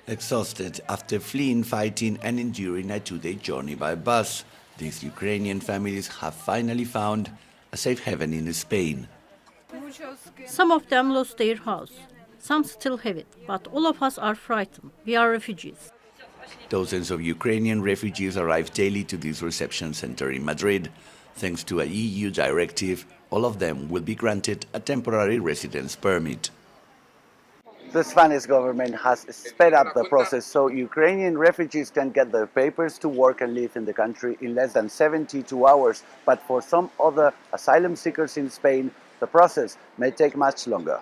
Exhausted after fleeing fighting and enduring a two-day journey by bus, these Ukrainian families have finally found a safe haven in Spain. Some of them lost their house. Some still have it, but all of us are frightened. We are refugees. Dozens of Ukrainian refugees arrive daily to this reception center in Madrid. Thanks to a EU directive, all of them will be granted a temporary residence permit. The Spanish government has sped up the process so Ukrainian refugees can get their papers to work and live in the country in less than 72 hours. But for some other asylum seekers in Spain, the process may take much longer.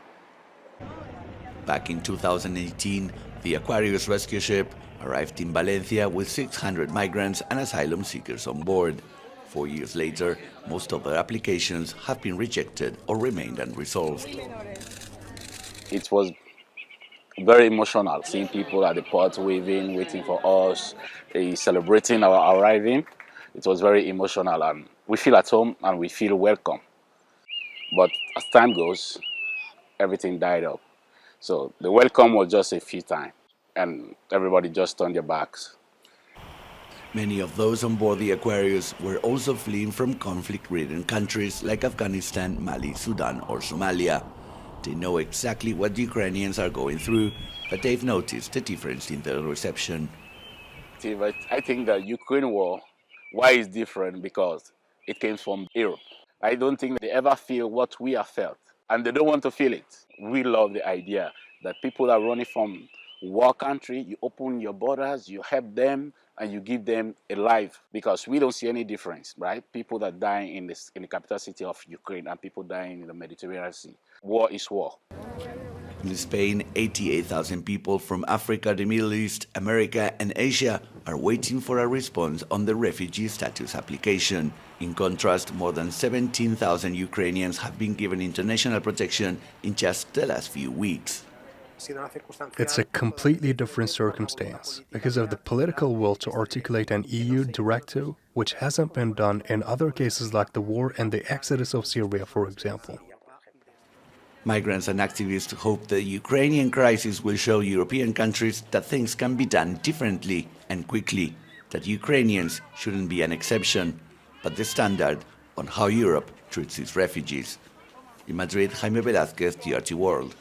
Back in 2018, the Aquarius rescue ship arrived in Valencia with 600 migrants and asylum seekers on board. 4 years later, most of their applications have been rejected or remained unresolved. It was very emotional, seeing people at the port waving, waiting for us, celebrating our arriving. It was very emotional, and we feel at home and we feel welcome. But as time goes, everything died up. So the welcome was just a few times, and everybody just turned their backs. Many of those on board the Aquarius were also fleeing from conflict-ridden countries like Afghanistan, Mali, Sudan or Somalia. They know exactly what the Ukrainians are going through, but they've noticed a difference in their reception. I think the Ukraine war, why is different? Because it came from Europe. I don't think they ever feel what we have felt, and they don't want to feel it. We love the idea that people are running from war country, you open your borders, you help them, and you give them a life, because we don't see any difference, right? People that die in the capital city of Ukraine and people dying in the Mediterranean Sea. War is war. In Spain, 88,000 people from Africa, the Middle East, America and Asia are waiting for a response on the refugee status application. In contrast, more than 17,000 Ukrainians have been given international protection in just the last few weeks. It's a completely different circumstance because of the political will to articulate an EU directive, which hasn't been done in other cases like the war and the exodus of Syria, for example. Migrants and activists hope the Ukrainian crisis will show European countries that things can be done differently and quickly, that Ukrainians shouldn't be an exception, but the standard on how Europe treats its refugees. In Madrid, Jaime Velazquez, TRT World.